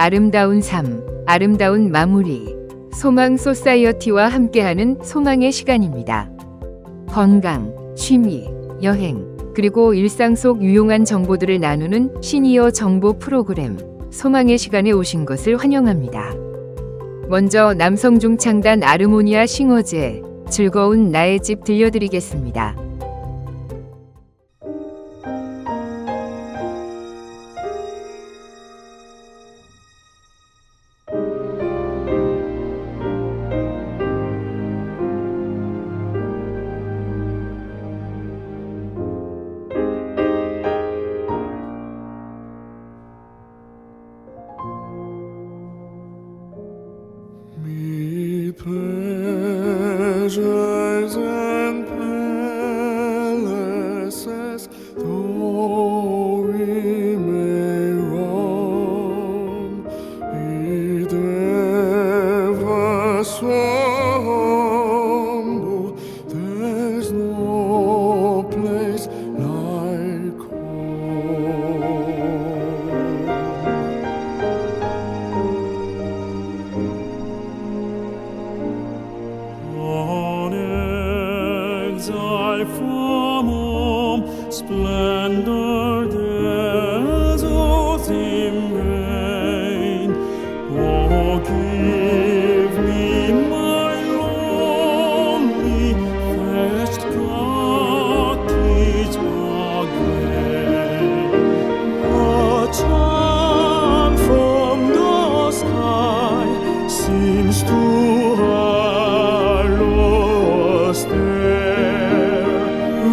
아름다운 삶, 아름다운 마무리. 소망 소사이어티와 함께하는 소망의 시간입니다. 건강, 취미, 여행, 그리고 일상 속 유용한 정보들을 나누는 시니어 정보 프로그램 소망의 시간에 오신 것을 환영합니다. 먼저 남성 중창단 아르모니아 싱어즈의 즐거운 나의 집 들려드리겠습니다. Pleasures and palaces, though we may roam, we'd ever slumber. There's no place like home. On exile from home, splendor deserts in vain. Oh, give me my lonely thatched cottage again. A chant from the sky seems to hallow us there.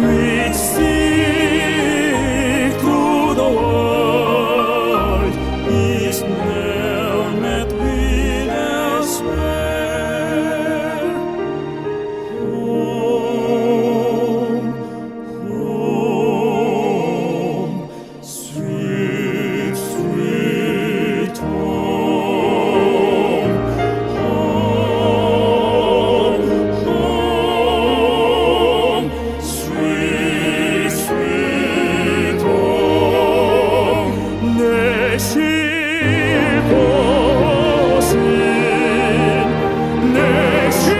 We'd seek through the world, is ne'er met with elsewhere. Home, home, sweet, sweet home. Home, home, sweet, sweet home. 내 쉴곳은 내 쉴곳은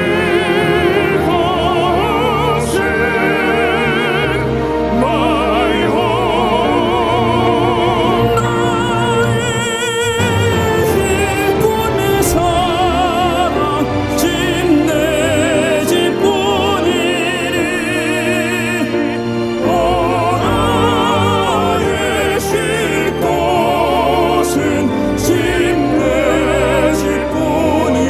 my home. 나의 쉴곳 내 사랑 집 내 집뿐이니 나의 쉴곳은 집 내 집뿐이니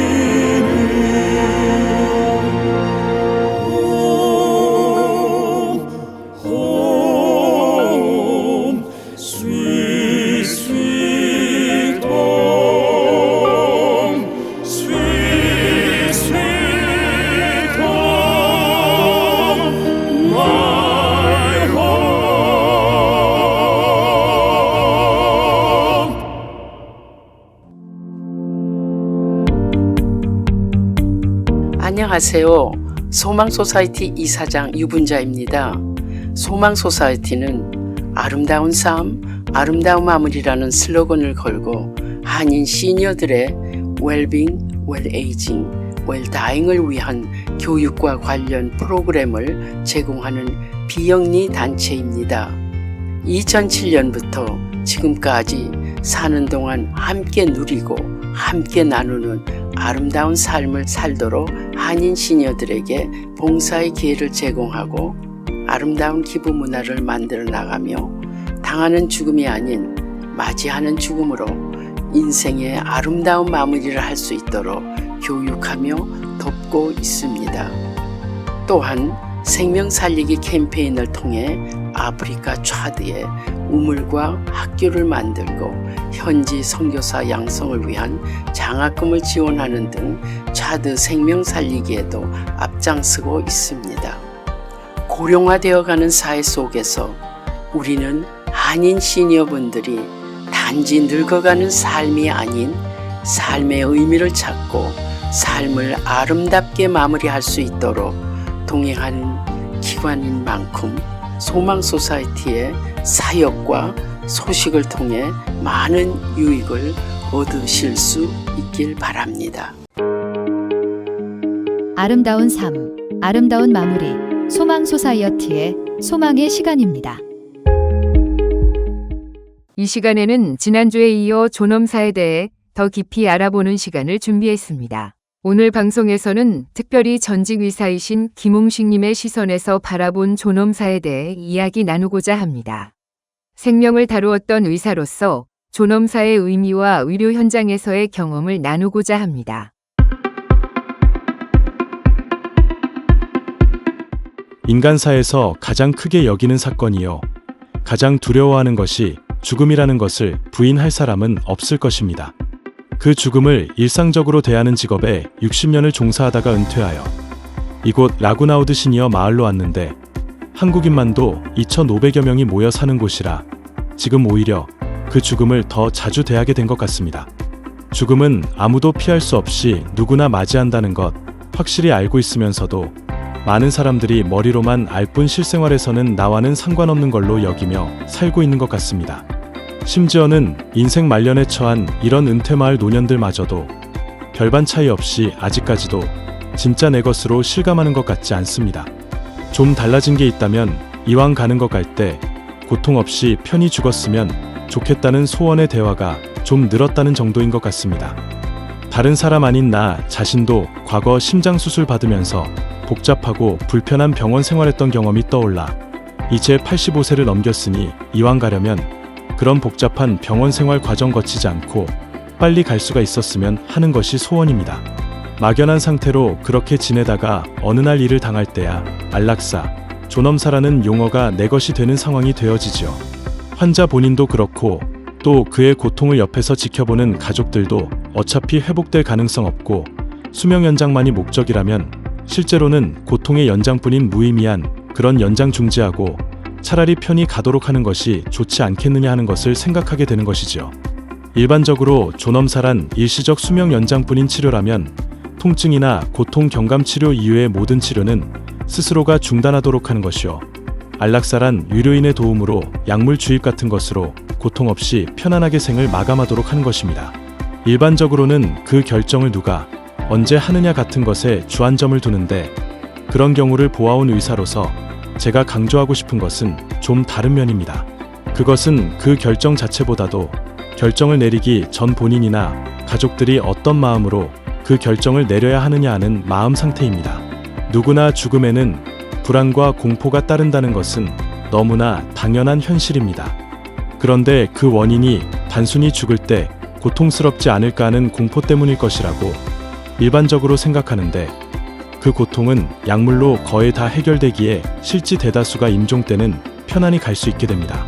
home, sweet, sweet home, sweet, sweet home, my home. 안녕하세요. 소망소사이티 이사장 유분자입니다. 소망소사이티는 아름다운 삶, 아름다운 마무리라는 슬로건을 걸고 한인 시니어들의 웰빙, 웰에이징, 웰다잉을 위한 교육과 관련 프로그램을 제공하는 비영리 단체입니다. 2007년부터 지금까지 사는 동안 함께 누리고 함께 나누는 아름다운 삶을 살도록 한인 시니어들에게 봉사의 기회를 제공하고 아름다운 기부 문화를 만들어 나가며 당하는 죽음이 아닌 맞이하는 죽음으로 인생의 아름다운 마무리를 할 수 있도록 교육하며 돕고 있습니다. 또한 생명 살리기 캠페인을 통해 아프리카 차드에 우물과 학교를 만들고 현지 선교사 양성을 위한 장학금을 지원하는 등 차드 생명 살리기에도 앞장서고 있습니다. 고령화되어가는 사회 속에서 우리는 한인 시니어분들이 단지 늙어가는 삶이 아닌 삶의 의미를 찾고 삶을 아름답게 마무리할 수 있도록 동행하는 기관인 만큼 소망소사이티의 사역과 소식을 통해 많은 유익을 얻으실 수 있길 바랍니다. 아름다운 삶, 아름다운 마무리, 소망 소사이어티의 소망의 시간입니다. 이 시간에는 지난주에 이어 존엄사에 대해 더 깊이 알아보는 시간을 준비했습니다. 오늘 방송에서는 특별히 전직 의사이신 김홍식님의 시선에서 바라본 존엄사에 대해 이야기 나누고자 합니다. 생명을 다루었던 의사로서 존엄사의 의미와 의료 현장에서의 경험을 나누고자 합니다. 인간사에서 가장 크게 여기는 사건이요. 가장 두려워하는 것이 죽음이라는 것을 부인할 사람은 없을 것입니다. 그 죽음을 일상적으로 대하는 직업에 60년을 종사하다가 은퇴하여 이곳 라구나우드 시니어 마을로 왔는데 한국인만도 2,500여 명이 모여 사는 곳이라 지금 오히려 그 죽음을 더 자주 대하게 된 것 같습니다. 죽음은 아무도 피할 수 없이 누구나 맞이한다는 것 확실히 알고 있으면서도 많은 사람들이 머리로만 알 뿐 실생활에서는 나와는 상관없는 걸로 여기며 살고 있는 것 같습니다. 심지어는 인생 말년에 처한 이런 은퇴마을 노년들마저도 별반 차이 없이 아직까지도 진짜 내 것으로 실감하는 것 같지 않습니다. 좀 달라진 게 있다면 이왕 가는 것 갈 때 고통 없이 편히 죽었으면 좋겠다는 소원의 대화가 좀 늘었다는 정도인 것 같습니다. 다른 사람 아닌 나 자신도 과거 심장수술 받으면서 복잡하고 불편한 병원 생활했던 경험이 떠올라 이제 85세를 넘겼으니 이왕 가려면 그런 복잡한 병원 생활 과정 거치지 않고 빨리 갈 수가 있었으면 하는 것이 소원입니다. 막연한 상태로 그렇게 지내다가 어느 날 일을 당할 때야 안락사, 존엄사라는 용어가 내 것이 되는 상황이 되어지죠. 환자 본인도 그렇고 또 그의 고통을 옆에서 지켜보는 가족들도 어차피 회복될 가능성 없고 수명 연장만이 목적이라면 실제로는 고통의 연장뿐인 무의미한 그런 연장 중지하고 차라리 편히 가도록 하는 것이 좋지 않겠느냐 하는 것을 생각하게 되는 것이죠. 일반적으로 존엄사란 일시적 수명 연장뿐인 치료라면 통증이나 고통 경감 치료 이외의 모든 치료는 스스로가 중단하도록 하는 것이요. 안락사란 유료인의 도움으로 약물 주입 같은 것으로 고통 없이 편안하게 생을 마감하도록 하는 것입니다. 일반적으로는 그 결정을 누가 언제 하느냐 같은 것에 주안점을 두는데 그런 경우를 보아온 의사로서 제가 강조하고 싶은 것은 좀 다른 면입니다. 그것은 그 결정 자체보다도 결정을 내리기 전 본인이나 가족들이 어떤 마음으로 그 결정을 내려야 하느냐 하는 마음 상태입니다. 누구나 죽음에는 불안과 공포가 따른다는 것은 너무나 당연한 현실입니다. 그런데 그 원인이 단순히 죽을 때 고통스럽지 않을까 하는 공포 때문일 것이라고 일반적으로 생각하는데 그 고통은 약물로 거의 다 해결되기에 실제 대다수가 임종 때는 편안히 갈 수 있게 됩니다.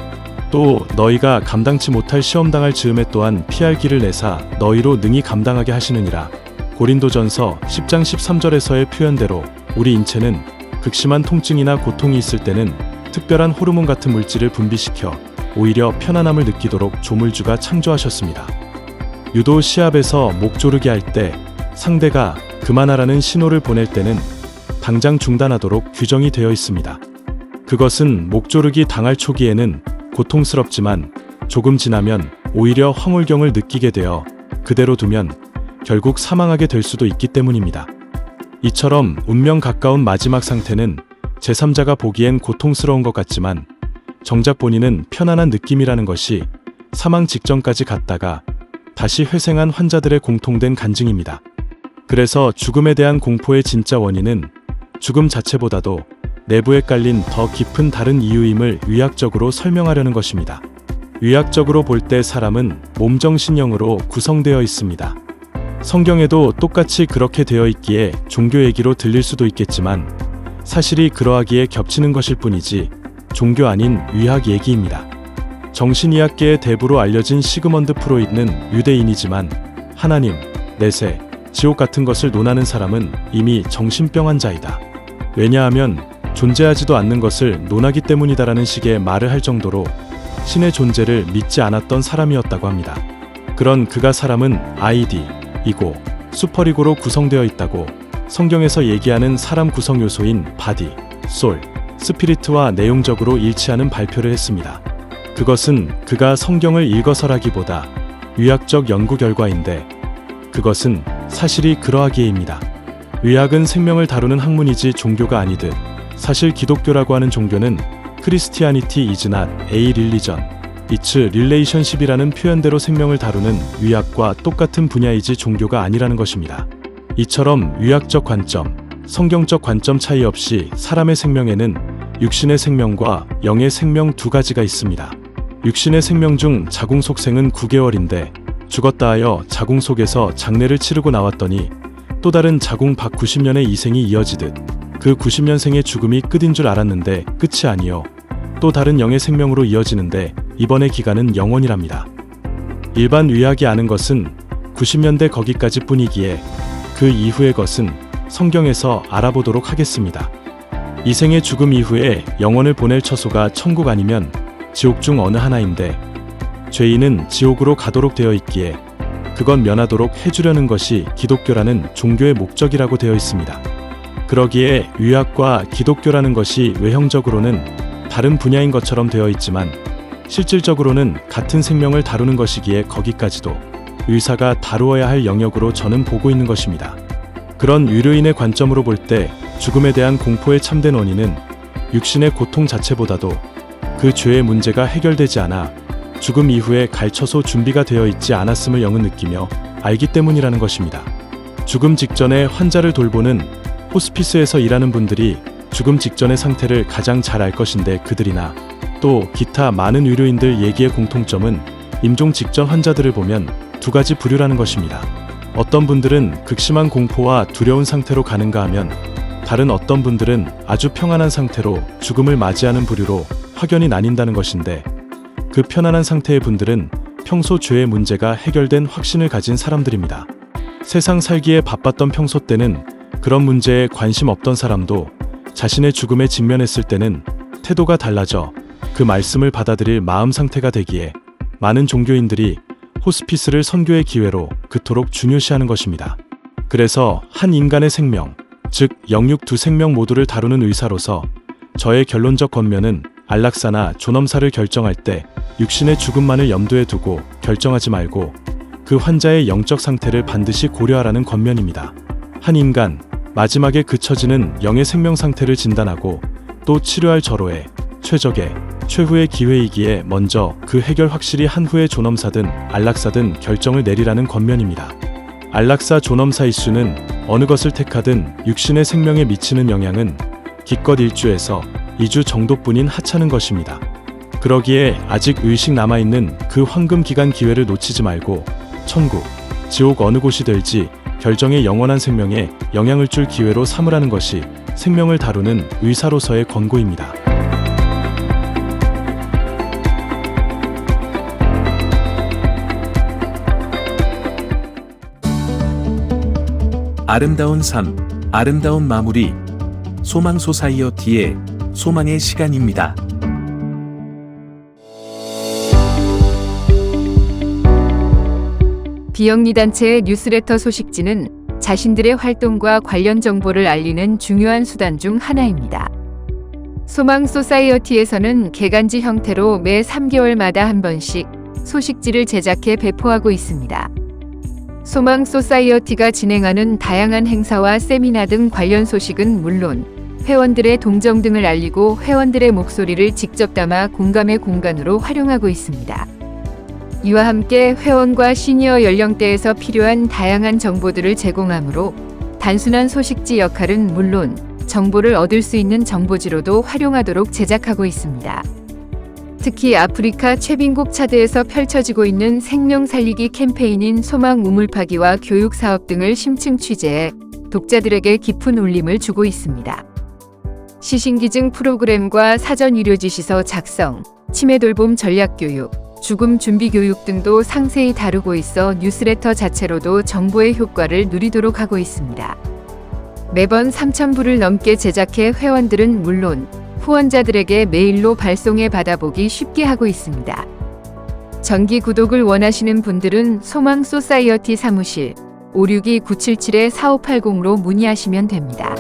또 너희가 감당치 못할 시험당할 즈음에 또한 피할 길을 내사 너희로 능히 감당하게 하시느니라. 고린도전서 10장 13절에서의 표현대로 우리 인체는 극심한 통증이나 고통이 있을 때는 특별한 호르몬 같은 물질을 분비시켜 오히려 편안함을 느끼도록 조물주가 창조하셨습니다. 유도 시합에서 목 조르게 할 때 상대가 그만하라는 신호를 보낼 때는 당장 중단하도록 규정이 되어 있습니다. 그것은 목 조르기 당할 초기에는 고통스럽지만 조금 지나면 오히려 황홀경을 느끼게 되어 그대로 두면 결국 사망하게 될 수도 있기 때문입니다. 이처럼 운명 가까운 마지막 상태는 제3자가 보기엔 고통스러운 것 같지만 정작 본인은 편안한 느낌이라는 것이 사망 직전까지 갔다가 다시 회생한 환자들의 공통된 간증입니다. 그래서 죽음에 대한 공포의 진짜 원인은 죽음 자체보다도 내부에 깔린 더 깊은 다른 이유임을 의학적으로 설명하려는 것입니다. 의학적으로 볼 때 사람은 몸정신영으로 구성되어 있습니다. 성경에도 똑같이 그렇게 되어 있기에 종교 얘기로 들릴 수도 있겠지만 사실이 그러하기에 겹치는 것일 뿐이지 종교 아닌 의학 얘기입니다. 정신의학계의 대부로 알려진 시그먼드 프로이드는 유대인이지만 하나님, 내세, 지옥 같은 것을 논하는 사람은 이미 정신병 환자이다. 왜냐하면 존재하지도 않는 것을 논하기 때문이다라는 식의 말을 할 정도로 신의 존재를 믿지 않았던 사람이었다고 합니다. 그런 그가 사람은 ID, 이고, 슈퍼이고로 구성되어 있다고 성경에서 얘기하는 사람 구성 요소인 바디, 솔, 스피리트와 내용적으로 일치하는 발표를 했습니다. 그것은 그가 성경을 읽어서라기보다 의학적 연구 결과인데 그것은 사실이 그러하기에입니다. 의학은 생명을 다루는 학문이지 종교가 아니듯 사실 기독교라고 하는 종교는 Christianity is not a religion, it's relationship이라는 표현대로 생명을 다루는 의학과 똑같은 분야이지 종교가 아니라는 것입니다. 이처럼 의학적 관점, 성경적 관점 차이 없이 사람의 생명에는 육신의 생명과 영의 생명 두 가지가 있습니다. 육신의 생명 중 자궁 속생은 9개월인데 죽었다 하여 자궁 속에서 장례를 치르고 나왔더니 또 다른 자궁 밖 90년의 이생이 이어지듯 그 90년생의 죽음이 끝인 줄 알았는데 끝이 아니요 또 다른 영의 생명으로 이어지는데 이번의 기간은 영원이랍니다. 일반 의학이 아는 것은 90년대 거기까지 뿐이기에 그 이후의 것은 성경에서 알아보도록 하겠습니다. 이생의 죽음 이후에 영혼을 보낼 처소가 천국 아니면 지옥 중 어느 하나인데 죄인은 지옥으로 가도록 되어 있기에 그건 면하도록 해주려는 것이 기독교라는 종교의 목적이라고 되어 있습니다. 그러기에 의학과 기독교라는 것이 외형적으로는 다른 분야인 것처럼 되어 있지만 실질적으로는 같은 생명을 다루는 것이기에 거기까지도 의사가 다루어야 할 영역으로 저는 보고 있는 것입니다. 그런 의료인의 관점으로 볼 때 죽음에 대한 공포의 참된 원인은 육신의 고통 자체보다도 그 죄의 문제가 해결되지 않아 죽음 이후에 갈 처소 준비가 되어 있지 않았음을 영은 느끼며 알기 때문이라는 것입니다. 죽음 직전에 환자를 돌보는 호스피스에서 일하는 분들이 죽음 직전의 상태를 가장 잘 알 것인데 그들이나 또 기타 많은 의료인들 얘기의 공통점은 임종 직전 환자들을 보면 두 가지 부류라는 것입니다. 어떤 분들은 극심한 공포와 두려운 상태로 가는가 하면 다른 어떤 분들은 아주 평안한 상태로 죽음을 맞이하는 부류로 확연히 나뉜다는 것인데 그 편안한 상태의 분들은 평소 죄의 문제가 해결된 확신을 가진 사람들입니다. 세상 살기에 바빴던 평소 때는 그런 문제에 관심 없던 사람도 자신의 죽음에 직면했을 때는 태도가 달라져 그 말씀을 받아들일 마음 상태가 되기에 많은 종교인들이 호스피스를 선교의 기회로 그토록 중요시하는 것입니다. 그래서 한 인간의 생명, 즉 영육 두 생명 모두를 다루는 의사로서 저의 결론적 권면은 안락사나 존엄사를 결정할 때 육신의 죽음만을 염두에 두고 결정하지 말고 그 환자의 영적 상태를 반드시 고려하라는 권면입니다. 한 인간, 마지막에 그쳐지는 영의 생명 상태를 진단하고 또 치료할 절호의, 최적의, 최후의 기회이기에 먼저 그 해결 확실히 한 후에 존엄사든 안락사든 결정을 내리라는 권면입니다. 안락사 존엄사 이슈는 어느 것을 택하든 육신의 생명에 미치는 영향은 기껏 1주에서 2주 정도뿐인 하찮은 것입니다. 그러기에 아직 의식 남아있는 그 황금 기간 기회를 놓치지 말고 천국, 지옥 어느 곳이 될지 결정의 영원한 생명에 영향을 줄 기회로 삼으라는 것이 생명을 다루는 의사로서의 권고입니다. 아름다운 삶, 아름다운 마무리. 소망 소사이어티의 소망의 시간입니다. 비영리단체의 뉴스레터 소식지는 자신들의 활동과 관련 정보를 알리는 중요한 수단 중 하나입니다. 소망 소사이어티에서는 개간지 형태로 매 3개월마다 한 번씩 소식지를 제작해 배포하고 있습니다. 소망 소사이어티가 진행하는 다양한 행사와 세미나 등 관련 소식은 물론 회원들의 동정 등을 알리고 회원들의 목소리를 직접 담아 공감의 공간으로 활용하고 있습니다. 이와 함께 회원과 시니어 연령대에서 필요한 다양한 정보들을 제공하므로 단순한 소식지 역할은 물론 정보를 얻을 수 있는 정보지로도 활용하도록 제작하고 있습니다. 특히 아프리카 최빈국 차드에서 펼쳐지고 있는 생명 살리기 캠페인인 소망 우물파기와 교육 사업 등을 심층 취재해 독자들에게 깊은 울림을 주고 있습니다. 시신기증 프로그램과 사전 의료지시서 작성, 치매 돌봄 전략 교육, 죽음 준비 교육 등도 상세히 다루고 있어 뉴스레터 자체로도 정보의 효과를 누리도록 하고 있습니다. 매번 3,000부를 넘게 제작해 회원들은 물론 후원자들에게 메일로 발송해 받아보기 쉽게 하고 있습니다. 정기 구독을 원하시는 분들은 소망 소사이어티 사무실 562-977-4580로 문의하시면 됩니다.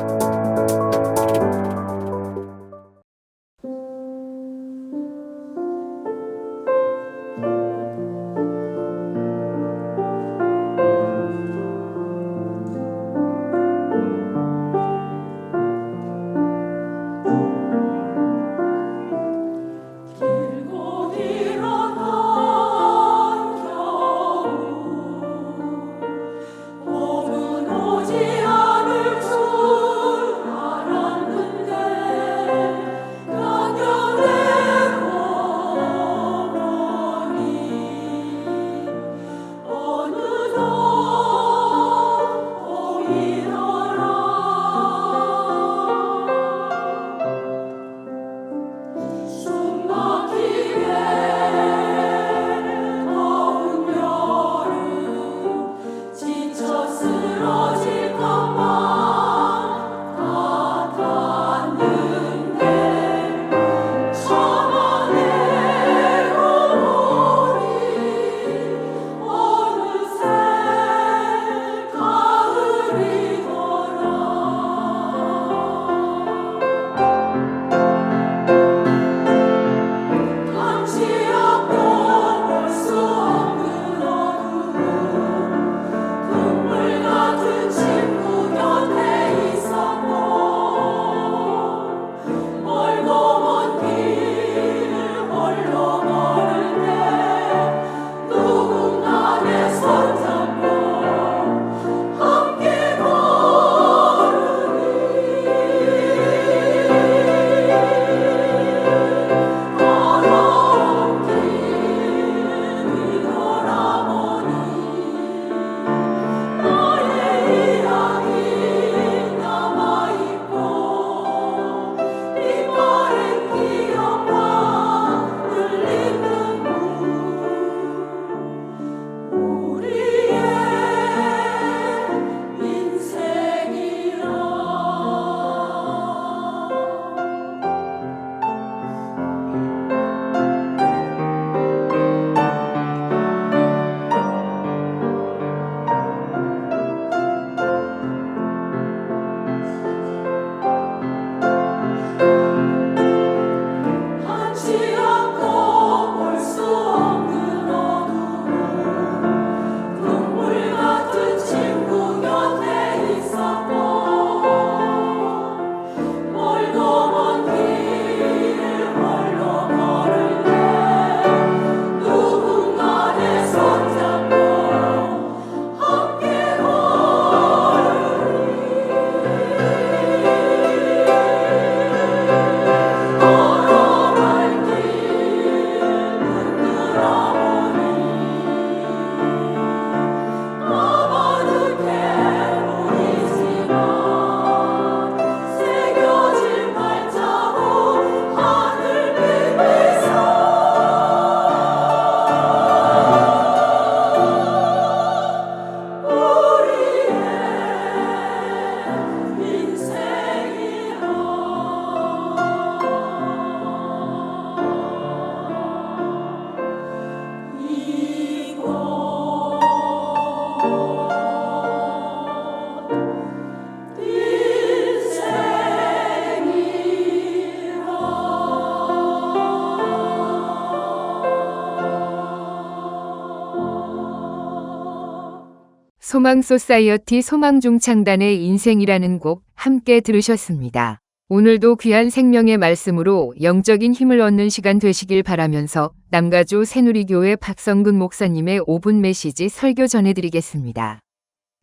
소망 소사이어티 소망중창단의 인생이라는 곡 함께 들으셨습니다. 오늘도 귀한 생명의 말씀으로 영적인 힘을 얻는 시간 되시길 바라면서 남가주 새누리교회 박성근 목사님의 5분 메시지 설교 전해드리겠습니다.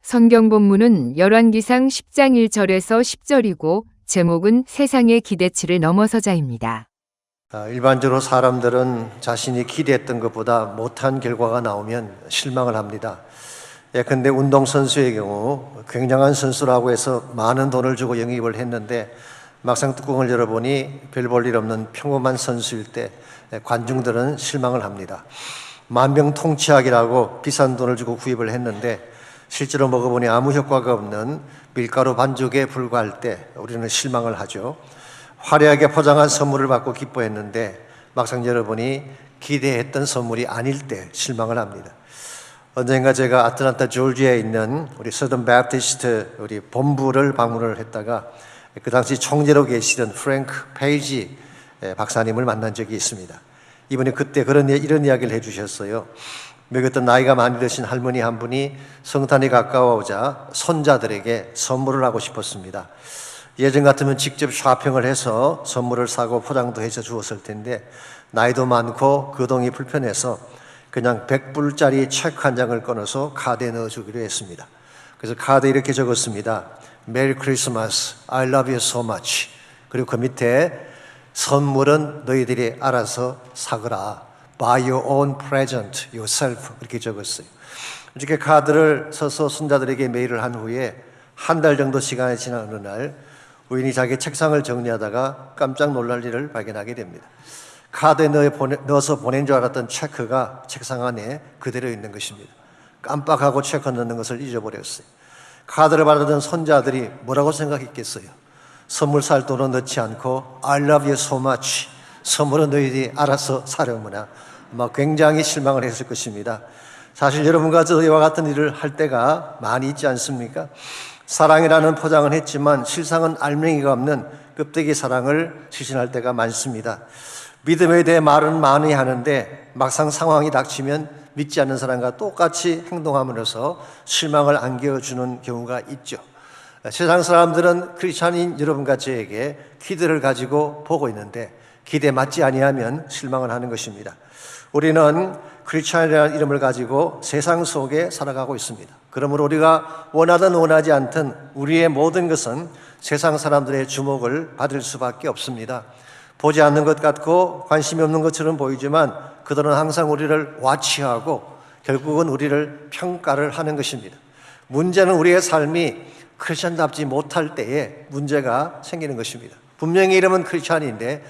성경 본문은 열왕기상 10장 1절에서 10절이고 제목은 세상의 기대치를 넘어서자입니다. 일반적으로 사람들은 자신이 기대했던 것보다 못한 결과가 나오면 실망을 합니다. 예컨대 운동선수의 경우 굉장한 선수라고 해서 많은 돈을 주고 영입을 했는데 막상 뚜껑을 열어보니 별 볼 일 없는 평범한 선수일 때 관중들은 실망을 합니다. 만병통치약이라고 비싼 돈을 주고 구입을 했는데 실제로 먹어보니 아무 효과가 없는 밀가루 반죽에 불과할 때 우리는 실망을 하죠. 화려하게 포장한 선물을 받고 기뻐했는데 막상 열어보니 기대했던 선물이 아닐 때 실망을 합니다. 언젠가 제가 아틀란타 조지아에 있는 우리 서던 배프티스트 우리 본부를 방문을 했다가 그 당시 총재로 계시던 프랭크 페이지 박사님을 만난 적이 있습니다. 이분이 그때 이런 이야기를 해주셨어요. 먹였던 나이가 많이 드신 할머니 한 분이 성탄이 가까워오자 손자들에게 선물을 하고 싶었습니다. 예전 같으면 직접 쇼핑을 해서 선물을 사고 포장도 해서 주었을 텐데 나이도 많고 거동이 불편해서 그냥 100불짜리 체크 한 장을 꺼내서 카드에 넣어주기로 했습니다. 그래서 카드에 이렇게 적었습니다. Merry Christmas, I love you so much. 그리고 그 밑에 선물은 너희들이 알아서 사거라. Buy your own present yourself. 이렇게 적었어요. 이렇게 카드를 써서 손자들에게 메일을 한 후에 한 달 정도 시간이 지난 어느 날 우연히 자기 책상을 정리하다가 깜짝 놀랄 일을 발견하게 됩니다. 카드에 넣어서 보낸 줄 알았던 체크가 책상 안에 그대로 있는 것입니다. 깜빡하고 체크 넣는 것을 잊어버렸어요. 카드를 받았던 손자들이 뭐라고 생각했겠어요? 선물 살 돈은 넣지 않고 I love you so much. 선물은 너희들이 알아서 사려무나. 아마 굉장히 실망을 했을 것입니다. 사실 여러분과 저와 같은 일을 할 때가 많이 있지 않습니까? 사랑이라는 포장은 했지만 실상은 알맹이가 없는 껍데기 사랑을 실천할 때가 많습니다. 믿음에 대해 말은 많이 하는데 막상 상황이 닥치면 믿지 않는 사람과 똑같이 행동함으로써 실망을 안겨주는 경우가 있죠. 세상 사람들은 크리스찬인 여러분과 저에게 기대를 가지고 보고 있는데 기대에 맞지 아니하면 실망을 하는 것입니다. 우리는 크리스찬이라는 이름을 가지고 세상 속에 살아가고 있습니다. 그러므로 우리가 원하든 원하지 않든 우리의 모든 것은 세상 사람들의 주목을 받을 수밖에 없습니다. 보지 않는 것 같고 관심이 없는 것처럼 보이지만 그들은 항상 우리를 와치하고 결국은 우리를 평가를 하는 것입니다. 문제는 우리의 삶이 크리스찬답지 못할 때에 문제가 생기는 것입니다. 분명히 이름은 크리스찬인데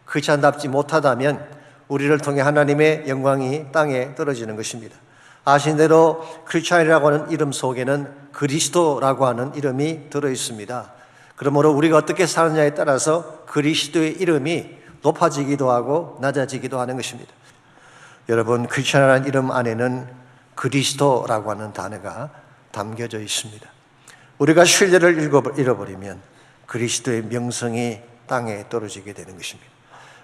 크리스찬답지 못하다면 우리를 통해 하나님의 영광이 땅에 떨어지는 것입니다. 아신 대로 크리스찬이라고 하는 이름 속에는 그리스도라고 하는 이름이 들어있습니다. 그러므로 우리가 어떻게 사느냐에 따라서 그리스도의 이름이 높아지기도 하고 낮아지기도 하는 것입니다. 여러분, 크리스찬이라는 이름 안에는 그리스도라고 하는 단어가 담겨져 있습니다. 우리가 신뢰를 잃어버리면 그리스도의 명성이 땅에 떨어지게 되는 것입니다.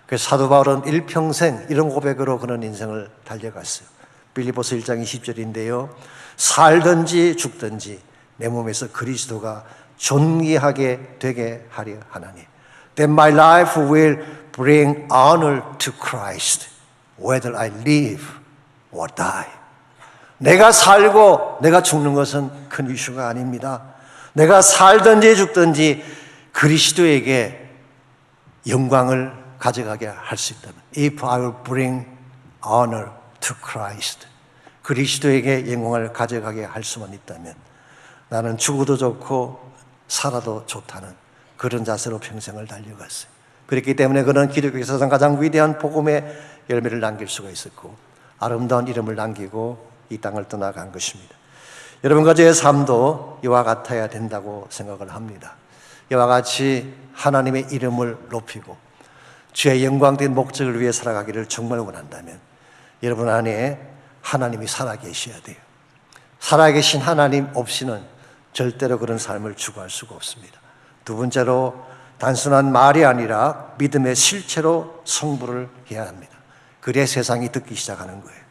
그래서 사도 바울은 일평생 이런 고백으로 그런 인생을 달려갔어요. 빌립보서 1장 20절인데요. 살든지 죽든지 내 몸에서 그리스도가 존귀하게 되게 하려 하나니 That my life will bring honor to Christ whether I live or die. 내가 살고 내가 죽는 것은 큰 이슈가 아닙니다. 내가 살든지 죽든지 그리스도에게 영광을 가져가게 할 수 있다면 If I will bring honor to Christ 그리스도에게 영광을 가져가게 할 수만 있다면 나는 죽어도 좋고 살아도 좋다는 그런 자세로 평생을 달려갔어요. 그렇기 때문에 그는 기독교 사상 가장 위대한 복음의 열매를 남길 수가 있었고 아름다운 이름을 남기고 이 땅을 떠나간 것입니다. 여러분과 저의 삶도 이와 같아야 된다고 생각을 합니다. 이와 같이 하나님의 이름을 높이고 주의 영광된 목적을 위해 살아가기를 정말 원한다면 여러분 안에 하나님이 살아계셔야 돼요. 살아계신 하나님 없이는 절대로 그런 삶을 추구할 수가 없습니다. 두 번째로 단순한 말이 아니라 믿음의 실체로 성부를 해야 합니다. 그래야 세상이 듣기 시작하는 거예요.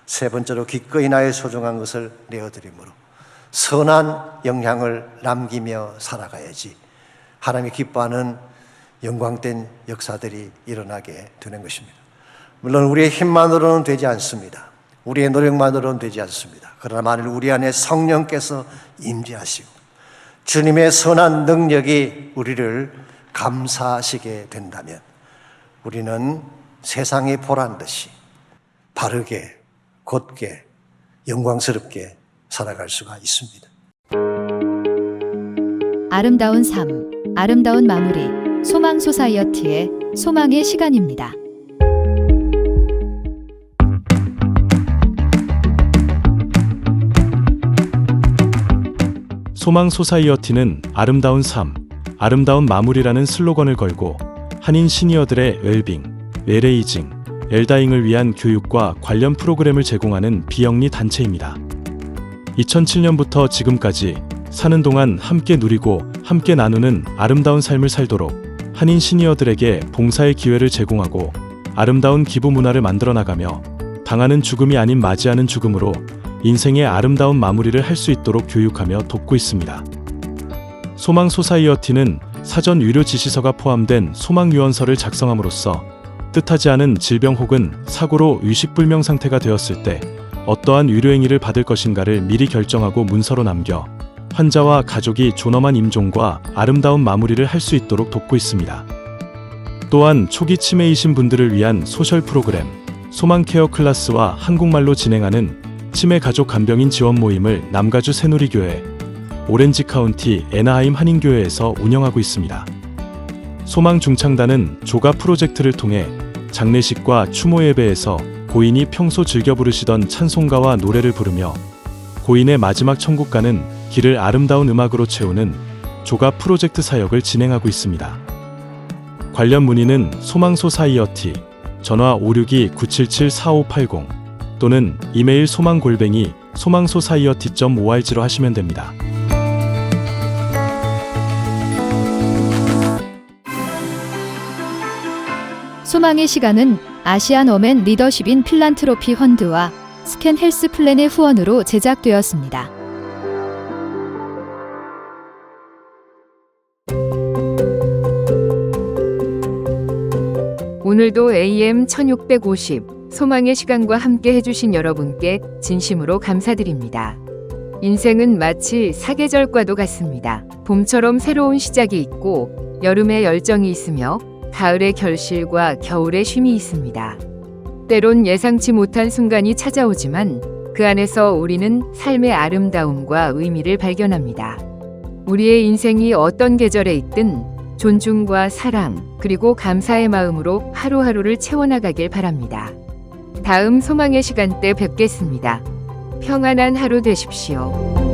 세 번째로 기꺼이 나의 소중한 것을 내어드림으로 선한 영향을 남기며 살아가야지 하나님이 기뻐하는 영광된 역사들이 일어나게 되는 것입니다. 물론 우리의 힘만으로는 되지 않습니다. 우리의 노력만으로는 되지 않습니다. 그러나 만일 우리 안에 성령께서 임재하시고 주님의 선한 능력이 우리를 감사하시게 된다면 우리는 세상이 보란 듯이 바르게, 곧게, 영광스럽게 살아갈 수가 있습니다. 아름다운 삶, 아름다운 마무리, 소망 소사이어티의 소망의 시간입니다. 소망 소사이어티는 아름다운 삶, 아름다운 마무리라는 슬로건을 걸고 한인 시니어들의 웰빙, 웰에이징, 엘다잉을 위한 교육과 관련 프로그램을 제공하는 비영리 단체입니다. 2007년부터 지금까지 사는 동안 함께 누리고 함께 나누는 아름다운 삶을 살도록 한인 시니어들에게 봉사의 기회를 제공하고 아름다운 기부 문화를 만들어 나가며 당하는 죽음이 아닌 맞이하는 죽음으로 인생의 아름다운 마무리를 할 수 있도록 교육하며 돕고 있습니다. 소망 소사이어티는 사전 유료 지시서가 포함된 소망 유언서를 작성함으로써 뜻하지 않은 질병 혹은 사고로 의식불명 상태가 되었을 때 어떠한 유료 행위를 받을 것인가를 미리 결정하고 문서로 남겨 환자와 가족이 존엄한 임종과 아름다운 마무리를 할 수 있도록 돕고 있습니다. 또한 초기 치매이신 분들을 위한 소셜 프로그램 소망 케어 클래스와 한국말로 진행하는 치매 가족 간병인 지원 모임을 남가주 새누리교회, 오렌지 카운티 애나하임 한인교회에서 운영하고 있습니다. 소망 중창단은 조가 프로젝트를 통해 장례식과 추모 예배에서 고인이 평소 즐겨 부르시던 찬송가와 노래를 부르며 고인의 마지막 천국 가는 길을 아름다운 음악으로 채우는 조가 프로젝트 사역을 진행하고 있습니다. 관련 문의는 소망소사이어티 전화 562-977-4580 또는 이메일 소망@소망소사이어티.org로 하시면 됩니다. 소망의 시간은 아시안 어맨 리더십인 필란트로피 펀드와 스캔 헬스 플랜의 후원으로 제작되었습니다. 오늘도 AM 1650 소망의 시간과 함께 해주신 여러분께 진심으로 감사드립니다. 인생은 마치 사계절과도 같습니다. 봄처럼 새로운 시작이 있고 여름에 열정이 있으며 가을의 결실과 겨울의 쉼이 있습니다. 때론 예상치 못한 순간이 찾아오지만 그 안에서 우리는 삶의 아름다움과 의미를 발견합니다. 우리의 인생이 어떤 계절에 있든 존중과 사랑 그리고 감사의 마음으로 하루하루를 채워나가길 바랍니다. 다음 소망의 시간 때 뵙겠습니다. 평안한 하루 되십시오.